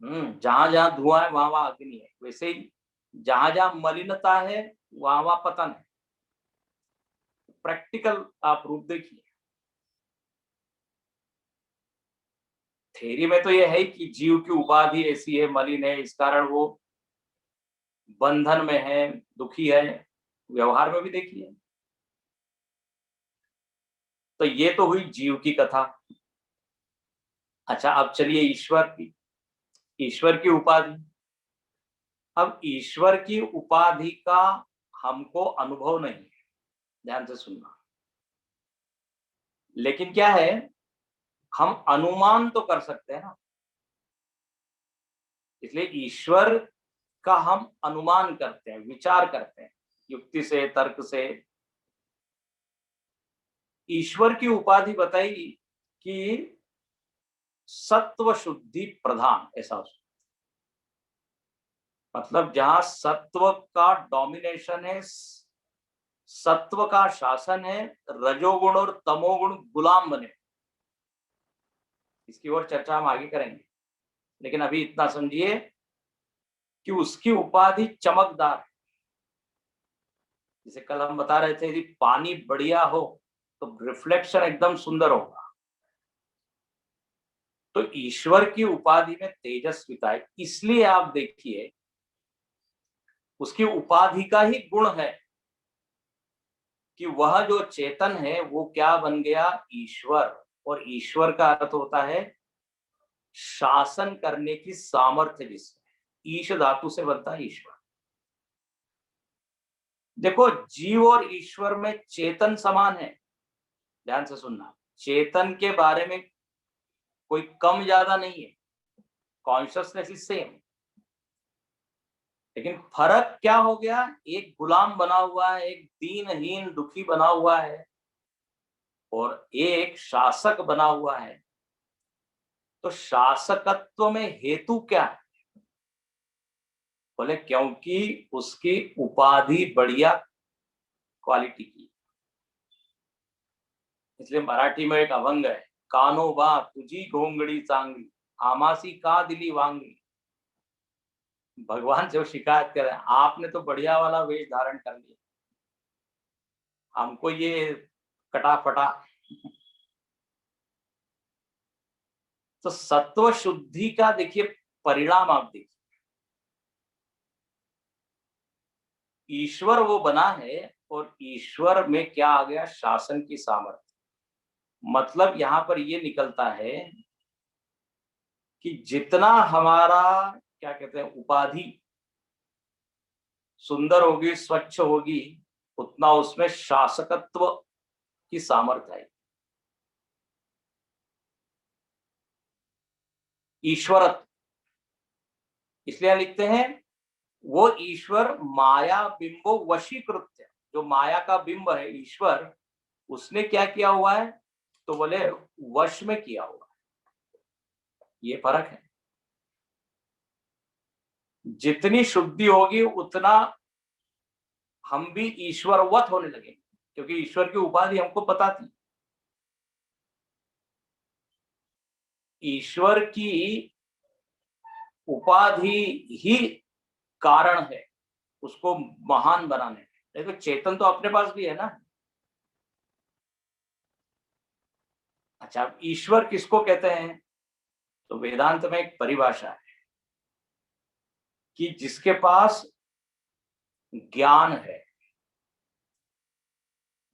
जहां जहां धुआं है वहां वहां अग्नि है, वैसे ही जहां जहां मलिनता है वहां वहां पतन है। प्रैक्टिकल आप रूप देखिए। थ्योरी में तो यह है कि जीव की उपाधि ऐसी है, मलिन है, इस कारण वो बंधन में है, दुखी है। व्यवहार में भी देखिए। तो ये तो हुई जीव की कथा। अच्छा, अब चलिए ईश्वर की, ईश्वर की उपाधि। अब ईश्वर की उपाधि का हमको अनुभव नहीं है, ध्यान से सुनना। लेकिन क्या है, हम अनुमान तो कर सकते हैं ना। इसलिए ईश्वर का हम अनुमान करते हैं, विचार करते हैं, युक्ति से, तर्क से। ईश्वर की उपाधि बताई कि सत्व शुद्धि प्रधान, ऐसा उसको, मतलब जहां सत्व का डोमिनेशन है, सत्व का शासन है, रजोगुण और तमोगुण गुलाम बने। इसकी और चर्चा हम आगे करेंगे, लेकिन अभी इतना समझिए कि उसकी उपाधि चमकदार है। जैसे कल हम बता रहे थे, यदि पानी बढ़िया हो तो रिफ्लेक्शन एकदम सुंदर होगा। तो ईश्वर की उपाधि में तेजस्विता है, इसलिए आप देखिए उसकी उपाधि का ही गुण है कि वह जो चेतन है वो क्या बन गया, ईश्वर। और ईश्वर का अर्थ होता है शासन करने की सामर्थ्य, जिसमें ईश धातु से बनता है ईश्वर। देखो, जीव और ईश्वर में चेतन समान है, ध्यान से सुनना। चेतन के बारे में कोई कम ज्यादा नहीं है, कॉन्शियसनेस इज सेम। लेकिन फर्क क्या हो गया, एक गुलाम बना हुआ है, एक दीनहीन दुखी बना हुआ है, और एक शासक बना हुआ है। तो शासकत्व में हेतु क्या है? बोले क्योंकि उसकी उपाधि बढ़िया क्वालिटी की। इसलिए मराठी में एक अभंग है, कानोबा तुझी घोंगडी चांगली, आमासी का दिली वांगी। भगवान से शिकायत कर रहे हैं, आपने तो बढ़िया वाला वेश धारण कर लिया, हमको ये कटाफटा। तो सत्व शुद्धि का देखिए परिणाम आप देखिए, ईश्वर वो बना है और ईश्वर में क्या आ गया, शासन की सामर्थ्य। मतलब यहां पर ये निकलता है कि जितना हमारा क्या कहते हैं उपाधि सुंदर होगी, स्वच्छ होगी, उतना उसमें शासकत्व की सामर्थ्य है। ईश्वरत्व, इसलिए लिखते हैं वो ईश्वर माया बिंबो वशीकृत्य, जो माया का बिंब है ईश्वर, उसने क्या किया हुआ है, तो बोले वश में किया हुआ है। ये फर्क है। जितनी शुद्धि होगी उतना हम भी ईश्वरवत होने लगे, क्योंकि ईश्वर की उपाधि हमको पता थी। ईश्वर की उपाधि ही कारण है उसको महान बनाने। देखो चेतन तो अपने पास भी है ना। अच्छा, ईश्वर किसको कहते हैं, तो वेदांत में एक परिभाषा है कि जिसके पास ज्ञान है,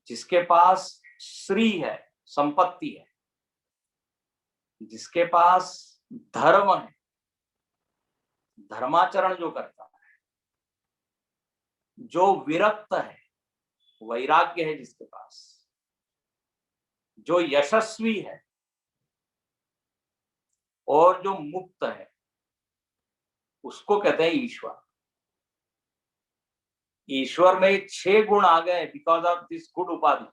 जिसके पास श्री है, संपत्ति है, जिसके पास धर्म है, धर्माचरण जो करता है, जो विरक्त है, वैराग्य है जिसके पास, जो यशस्वी है और जो मुक्त है, उसको कहते हैं ईश्वर। ईश्वर में 6 गुण आ गए बिकॉज ऑफ दिस गुड उपाधि।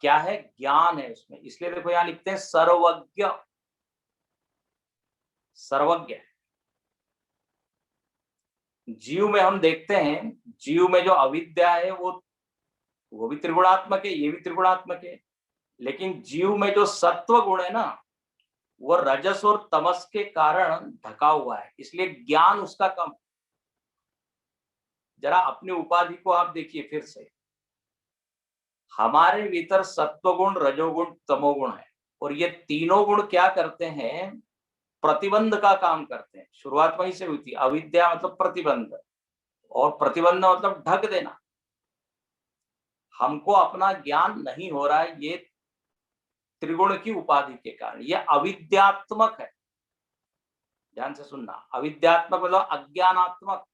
क्या है, ज्ञान है उसमें। इसलिए देखो यहां लिखते हैं सर्वज्ञ, सर्वज्ञ। जीव में हम देखते हैं, जीव में जो अविद्या है वो भी त्रिगुणात्मक है, ये भी त्रिगुणात्मक है। लेकिन जीव में जो सत्व गुण है ना, वो रजस और तमस के कारण ढका हुआ है, इसलिए ज्ञान उसका कम। जरा अपनी उपाधि को आप देखिए फिर से, हमारे भीतर सत्वगुण, रजोगुण, तमोगुण है, और ये तीनों गुण क्या करते हैं, प्रतिबंध का काम करते हैं। शुरुआत वहीं से हुई थी, अविद्या मतलब प्रतिबंध, और प्रतिबंध मतलब ढक देना। हमको अपना ज्ञान नहीं हो रहा है, ये त्रिगुण की उपाधि के कारण, ये अविद्यात्मक है। ध्यान से सुनना, अविद्यात्मक मतलब अज्ञानात्मक।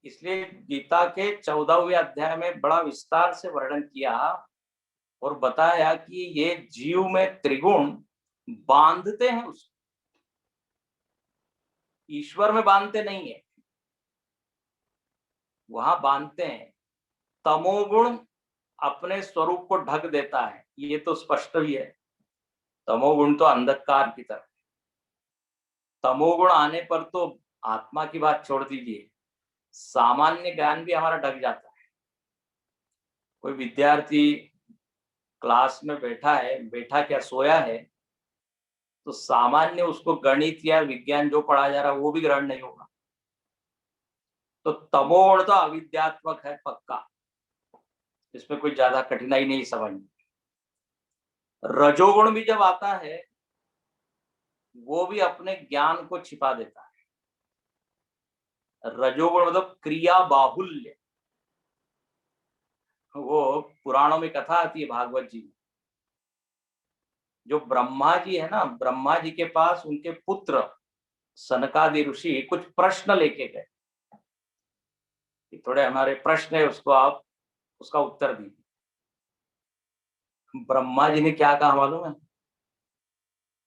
इसलिए गीता के 14वें अध्याय में बड़ा विस्तार से वर्णन किया और बताया कि ये जीव में त्रिगुण बांधते हैं उसको, ईश्वर में बांधते नहीं है, वहां बांधते हैं। तमोगुण अपने स्वरूप को ढक देता है, ये तो स्पष्ट ही है। तमोगुण तो अंधकार की तरह, तमोगुण आने पर तो आत्मा की बात छोड़ दीजिए, सामान्य ज्ञान भी हमारा ढक जाता है। कोई विद्यार्थी क्लास में बैठा है, बैठा क्या सोया है, तो सामान्य उसको गणित या विज्ञान जो पढ़ाया जा रहा है वो भी ग्रहण नहीं होगा। तो तमोगुण तो अविद्यात्मक है पक्का, इसमें कोई ज्यादा कठिनाई नहीं समझनी। रजोगुण भी जब आता है वो भी अपने ज्ञान को छिपा देता है। रजोगुण मतलब क्रिया बाहुल्य। वो पुराणों में कथा आती है, भागवत जी में, जो ब्रह्मा जी है ना, ब्रह्मा जी के पास उनके पुत्र सनकादि ऋषि कुछ प्रश्न लेके गए, थोड़े हमारे प्रश्न है, उसको आप उसका उत्तर दीजिए। ब्रह्मा जी ने क्या कहा मालूम है?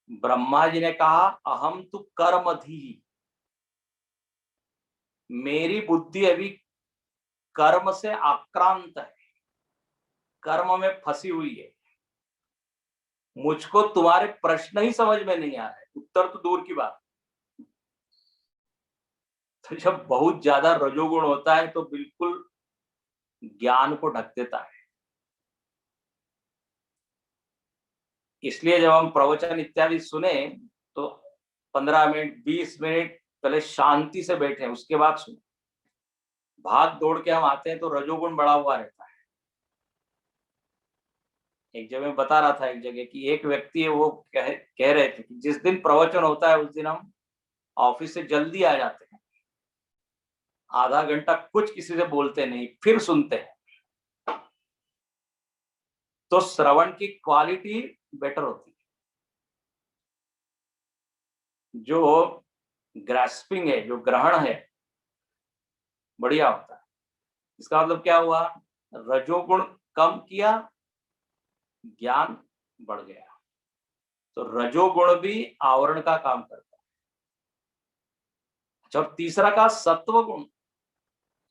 ब्रह्मा जी ने कहा, अहम तु कर्मधी, मेरी बुद्धि अभी कर्म से आक्रांत है, कर्म में फंसी हुई है, मुझको तुम्हारे प्रश्न ही समझ में नहीं आ रहे, उत्तर तो दूर की बात। तो जब बहुत ज्यादा रजोगुण होता है तो बिल्कुल ज्ञान को ढक देता है। इसलिए जब हम प्रवचन इत्यादि सुने तो 15 मिनट 20 मिनट पहले शांति से बैठे, उसके बाद सुने। भाग दौड़ के हम आते हैं तो रजोगुण बढ़ा हुआ रहता है। एक जगह मैं बता रहा था, एक जगह कि एक व्यक्ति है, वो कह रहे थे कि जिस दिन प्रवचन होता है उस दिन हम ऑफिस से जल्दी आ जाते हैं, आधा घंटा कुछ किसी से बोलते नहीं, फिर सुनते हैं, तो श्रवण की क्वालिटी बेटर होती है। जो ग्रास्पिंग है, जो ग्रहण है, बढ़िया होता है। इसका मतलब क्या हुआ? रजोगुण कम किया, ज्ञान बढ़ गया। तो रजोगुण भी आवरण का काम करता है। जब तीसरा का सत्व गुण,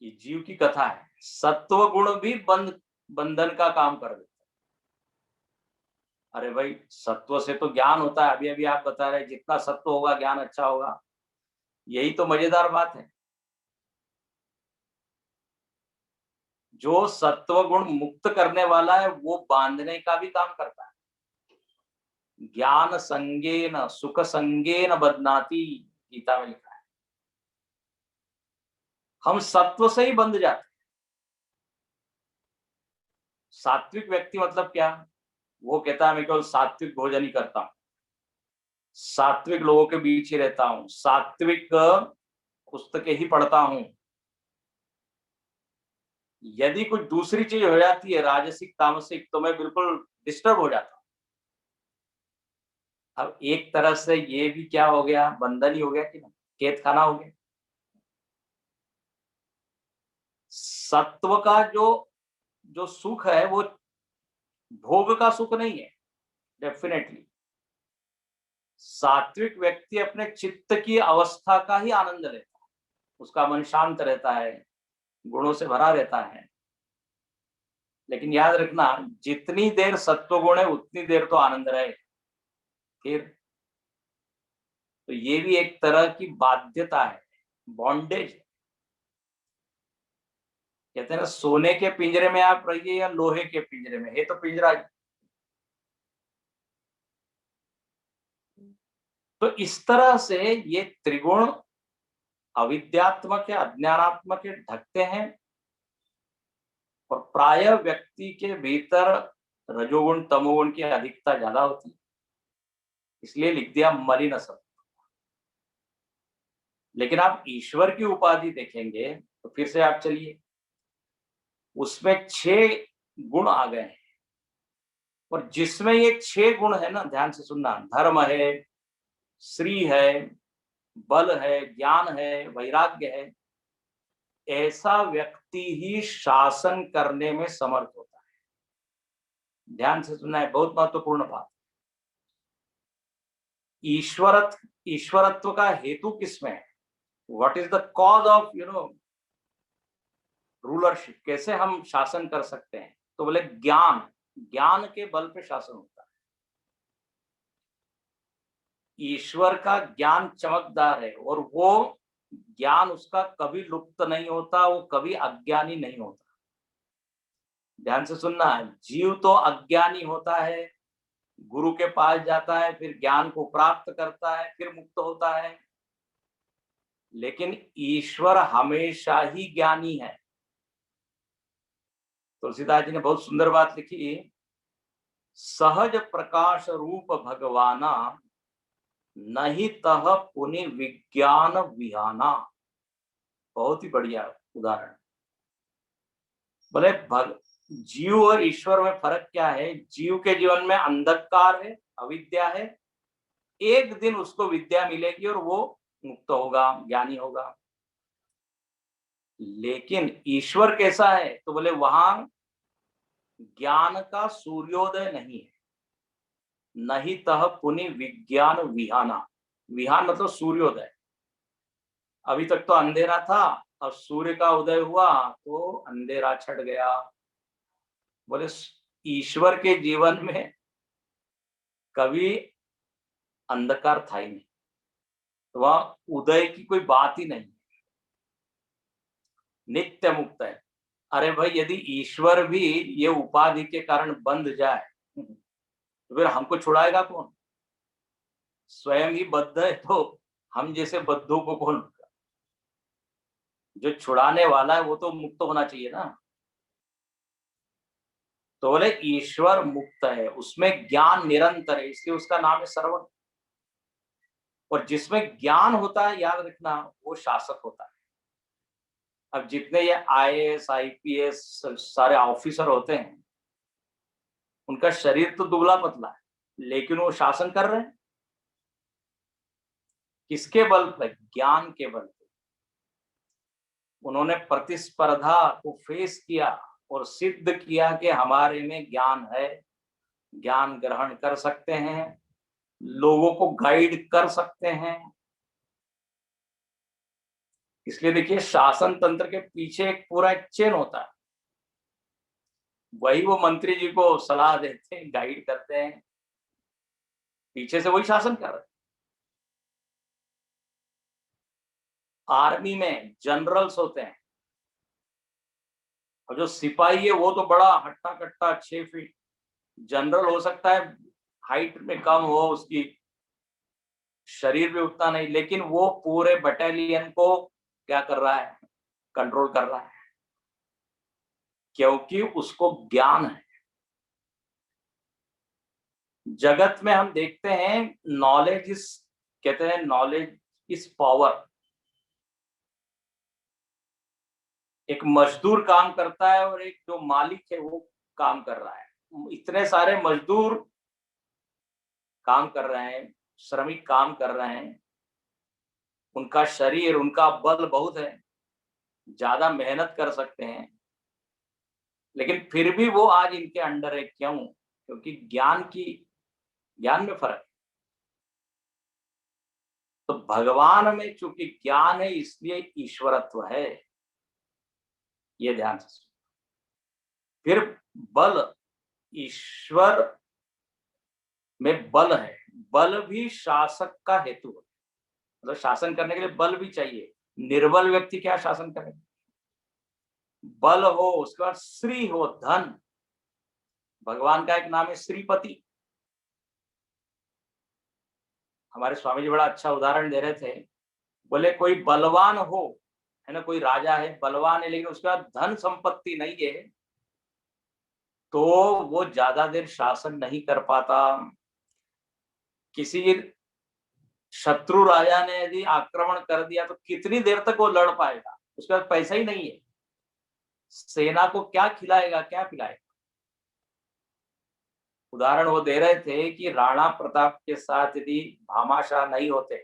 ये जीव की कथा है, सत्व गुण भी बंधन का काम कर देता है। अरे भाई, सत्व से तो ज्ञान होता है, अभी अभी आप बता रहे जितना सत्व होगा ज्ञान अच्छा होगा, यही तो मजेदार बात है। जो सत्व गुण मुक्त करने वाला है वो बांधने का भी काम करता है। ज्ञान संगेन सुख संगेन बदनाती, गीता में लिखा है। हम सत्व से ही बंध जाते हैं। सात्विक व्यक्ति मतलब क्या? वो कहता है मैं केवल सात्विक भोजन ही करता हूं, सात्विक लोगों के बीच ही रहता हूं, सात्विक पुस्तकें ही पढ़ता हूं। यदि कुछ दूसरी चीज हो जाती है, राजसिक तामसिक, तो मैं बिल्कुल डिस्टर्ब हो जाता हूं। अब एक तरह से ये भी क्या हो गया, बंधन ही हो गया कि ना, कैद खाना हो गया। सत्व का जो जो सुख है वो भोग का सुख नहीं है, डेफिनेटली। सात्विक व्यक्ति अपने चित्त की अवस्था का ही आनंद लेता है, उसका मन शांत रहता है, गुणों से भरा रहता है। लेकिन याद रखना, जितनी देर सत्वगुण है उतनी देर तो आनंद रहे। फिर तो ये भी एक तरह की बाध्यता है, बॉन्डेज। कहते हैं ना, सोने के पिंजरे में आप रहिए या लोहे के पिंजरे में, ये तो पिंजरा ही। तो इस तरह से ये त्रिगुण अविद्यात्मक है, अज्ञानात्मक है, ढकते हैं। और प्राय व्यक्ति के भीतर रजोगुण तमोगुण की अधिकता ज्यादा होती है, इसलिए लिख दिया मलिन सत्व। लेकिन आप ईश्वर की उपाधि देखेंगे तो फिर से आप चलिए, उसमें 6 गुण आ गए हैं। और जिसमें ये 6 गुण है ना, ध्यान से सुनना, धर्म है, श्री है, बल है, ज्ञान है, वैराग्य है, ऐसा व्यक्ति ही शासन करने में समर्थ होता है। ध्यान से सुनना है, बहुत महत्वपूर्ण बात। ईश्वरत्व का हेतु किसमें है? What is the cause of rulership? कैसे हम शासन कर सकते हैं? तो बोले ज्ञान, ज्ञान के बल पे शासन होता है। ईश्वर का ज्ञान चमकदार है और वो ज्ञान उसका कभी लुप्त नहीं होता, वो कभी अज्ञानी नहीं होता। ध्यान से सुनना है, जीव तो अज्ञानी होता है, गुरु के पास जाता है, फिर ज्ञान को प्राप्त करता है, फिर मुक्त होता है, लेकिन ईश्वर हमेशा ही ज्ञानी है। तुलसीदास जी ने बहुत सुंदर बात लिखी, सहज प्रकाश रूप भगवाना, नहीं तह पुनि विज्ञान विहाना। बहुत ही बढ़िया उदाहरण। बोले जीव और ईश्वर में फर्क क्या है? जीव के जीवन में अंधकार है, अविद्या है, एक दिन उसको विद्या मिलेगी और वो मुक्त होगा, ज्ञानी होगा। लेकिन ईश्वर कैसा है? तो बोले वहां ज्ञान का सूर्योदय नहीं है, नहीं तह पुनि विज्ञान विहाना। विहान मतलब सूर्योदय। अभी तक तो अंधेरा था, अब सूर्य का उदय हुआ तो अंधेरा छट गया। बोले ईश्वर के जीवन में कभी अंधकार था ही नहीं, तो वहां उदय की कोई बात ही नहीं, नित्य मुक्त है। अरे भाई, यदि ईश्वर भी ये उपाधि के कारण बंध जाए तो फिर हमको छुड़ाएगा कौन? स्वयं ही बद्ध है, तो हम जैसे बद्धों को कौन? जो छुड़ाने वाला है वो तो मुक्त होना चाहिए ना। तो बोले ईश्वर मुक्त है, उसमें ज्ञान निरंतर है, इसलिए उसका नाम है श्रवण। और जिसमें ज्ञान होता है, याद रखना, वो शासक होता है। अब जितने ये आईएएस आईपीएस सारे ऑफिसर होते हैं, उनका शरीर तो दुबला पतला है, लेकिन वो शासन कर रहे हैं। किसके बल पर? ज्ञान के बल पर। उन्होंने प्रतिस्पर्धा को फेस किया और सिद्ध किया कि हमारे में ज्ञान है, ज्ञान ग्रहण कर सकते हैं, लोगों को गाइड कर सकते हैं। इसलिए देखिए, शासन तंत्र के पीछे एक पूरा चेन होता है। वही वो मंत्री जी को सलाह देते हैं, गाइड करते हैं, पीछे से वही शासन कर रहे हैं। आर्मी में जनरल्स होते हैं, और जो सिपाही है वो तो बड़ा हट्टा कट्टा 6 फीट। जनरल हो सकता है हाइट में कम हो, उसकी शरीर भी उतना नहीं, लेकिन वो पूरे बटालियन को क्या कर रहा है? कंट्रोल कर रहा है, क्योंकि उसको ज्ञान है। जगत में हम देखते हैं नॉलेज इज, कहते हैं नॉलेज इज पावर। एक मजदूर काम करता है और एक जो मालिक है वो काम कर रहा है। इतने सारे मजदूर काम कर रहे हैं, श्रमिक काम कर रहे हैं, उनका शरीर, उनका बल बहुत है, ज्यादा मेहनत कर सकते हैं, लेकिन फिर भी वो आज इनके अंडर है। क्यों? क्योंकि ज्ञान में फर्क है। तो भगवान में चूंकि ज्ञान है, इसलिए ईश्वरत्व है, ये ध्यान से। फिर बल, ईश्वर में बल है, बल भी शासक का हेतु है। मतलब शासन करने के लिए बल भी चाहिए, निर्बल व्यक्ति क्या शासन करेगा? बल हो, उसके बाद श्री हो, धन। भगवान का एक नाम है श्रीपति। हमारे स्वामी जी बड़ा अच्छा उदाहरण दे रहे थे। बोले कोई बलवान हो, है ना, कोई राजा है, बलवान है, लेकिन उसके बाद धन संपत्ति नहीं है, तो वो ज्यादा देर शासन नहीं कर पाता। किसी शत्रु राजा ने यदि आक्रमण कर दिया तो कितनी देर तक वो लड़ पाएगा? उसके पास पैसा ही नहीं है, सेना को क्या खिलाएगा, क्या पिलाएगा? उदाहरण वो दे रहे थे कि राणा प्रताप के साथ यदि भामाशाह नहीं होते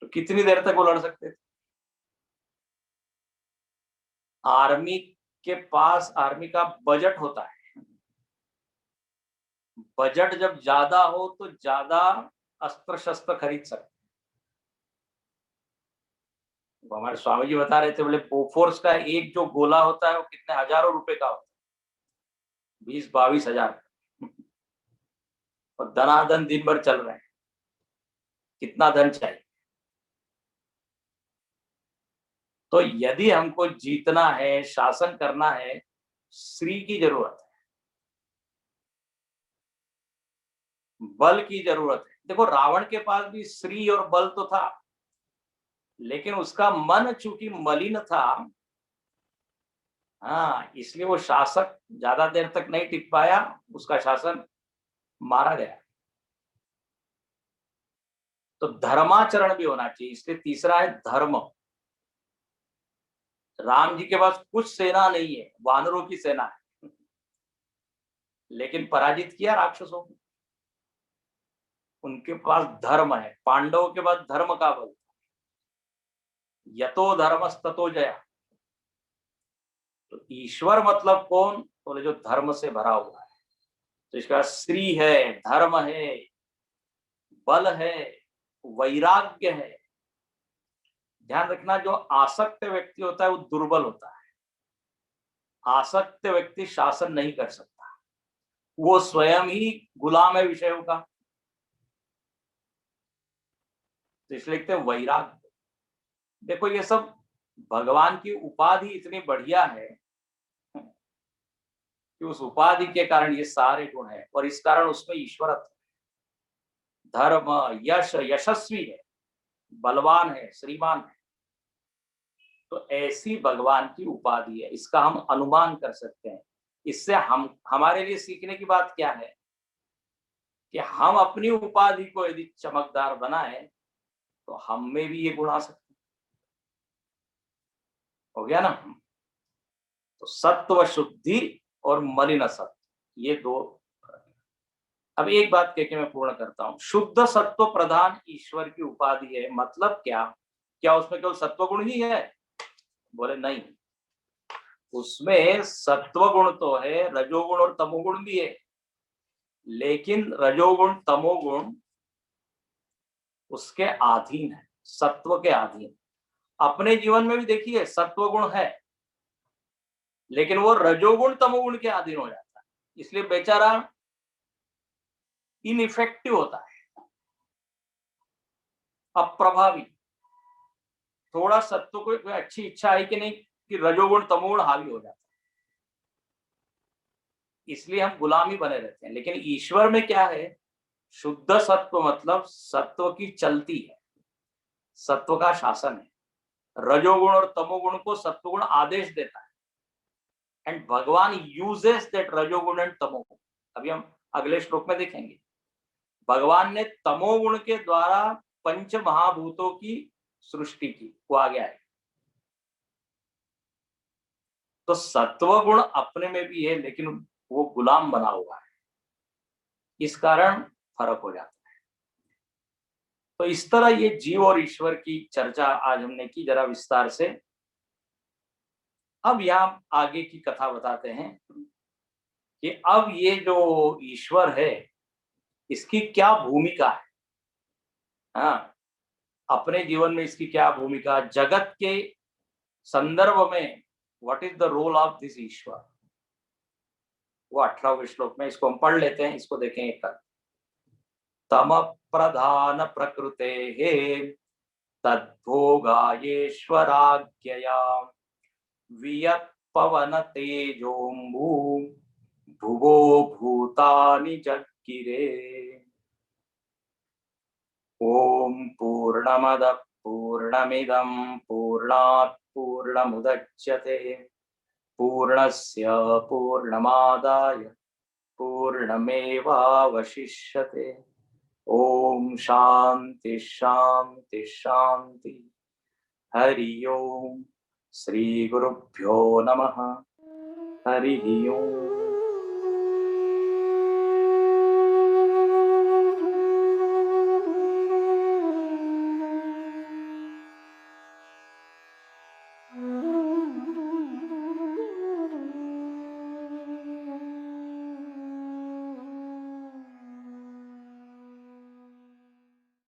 तो कितनी देर तक वो लड़ सकते थे। आर्मी के पास आर्मी का बजट होता है, बजट जब ज्यादा हो तो ज्यादा अस्त्र शस्त्र खरीद सकते। वो हमारे स्वामी जी बता रहे थे, बोले बोफोर्स का एक जो गोला होता है वो कितने हजारों रुपए का होता है, 20-22 हजार। और धनाधन दिन भर चल रहे हैं, कितना धन चाहिए। तो यदि हमको जीतना है, शासन करना है, श्री की जरूरत है, बल की जरूरत है। देखो रावण के पास भी श्री और बल तो था, लेकिन उसका मन चूंकि मलिन था, हाँ, इसलिए वो शासक ज्यादा देर तक नहीं टिक पाया, उसका शासन मारा गया। तो धर्माचरण भी होना चाहिए, इसलिए तीसरा है धर्म। राम जी के पास कुछ सेना नहीं है, वानरों की सेना है, लेकिन पराजित किया राक्षसों को। उनके पास धर्म है, पांडवों के पास धर्म का बल। यतो धर्मस्ततो जया। तो ईश्वर मतलब कौन, बोले जो धर्म से भरा हुआ है। तो इसका श्री है, धर्म है, बल है, वैराग्य है। ध्यान रखना, जो आसक्त व्यक्ति होता है वो दुर्बल होता है। आसक्त व्यक्ति शासन नहीं कर सकता, वो स्वयं ही गुलाम है विषयों का। तो इसलिए लिखते हैं वैराग्य। देखो ये सब भगवान की उपाधि इतनी बढ़िया है कि उस उपाधि के कारण ये सारे गुण है, और इस कारण उसमें ईश्वरत्व, धर्म, यश, यशस्वी है, बलवान है, श्रीमान है। तो ऐसी भगवान की उपाधि है, इसका हम अनुमान कर सकते हैं। इससे हम हमारे लिए सीखने की बात क्या है कि हम अपनी उपाधि को यदि चमकदार बनाए तो हम में भी ये गुण आ सकते हैं। हो गया ना। तो सत्व शुद्धि और मलिन सत्व, ये दो। अब एक बात कह के मैं पूर्ण करता हूं। शुद्ध सत्व प्रधान ईश्वर की उपाधि है, मतलब क्या, क्या उसमें केवल सत्व गुण ही है, बोले नहीं। उसमें सत्व गुण तो है, रजोगुण और तमोगुण भी है, लेकिन रजोगुण तमोगुण उसके अधीन है, सत्व के अधीन। अपने जीवन में भी देखिए सत्व गुण है, लेकिन वो रजोगुण तमोगुण के अधीन हो जाता है, इसलिए बेचारा इनइफेक्टिव होता है, अप्रभावी। थोड़ा सत्व को अच्छी इच्छा है कि नहीं कि रजोगुण तमोगुण हावी हो जाता है, इसलिए हम गुलामी बने रहते हैं। लेकिन ईश्वर में क्या है, शुद्ध सत्व मतलब सत्व की चलती है, सत्व का शासन है। रजोगुण और तमोगुण को सत्वगुण आदेश देता है, एंड भगवान यूजेस दैट रजोगुण एंड तमोगुण। अभी हम अगले श्लोक में देखेंगे, भगवान ने तमोगुण के द्वारा पंच महाभूतों की सृष्टि की, वो आ गया है। तो सत्व गुण अपने में भी है, लेकिन वो गुलाम बना हुआ है, इस कारण फर्क हो जाता है। तो इस तरह ये जीव और ईश्वर की चर्चा आज हमने की जरा विस्तार से। अब यहाँ आगे की कथा बताते हैं कि अब ये जो ईश्वर है इसकी क्या भूमिका है। हाँ, अपने जीवन में इसकी क्या भूमिका, जगत के संदर्भ में what is the role of this ईश्वर, वो 18वें श्लोक में। इसको हम पढ़ लेते हैं, इसको देखेंगे कल। तम प्रधान प्रकृते तद्भोगायेश्वराज्ञया वियत् पवन तेजोम्बु भुवो भूतानि जग्गिरे। ओम पूर्णमद पूर्णमिदं पूर्णात् पूर्णमुदच्यते पूर्णस्य पूर्णमादाय पूर्णमेवावशिष्यते। ओम शांति शांति शांति। हरि ओम। श्री गुरुभ्यो नमः। हरि ओम।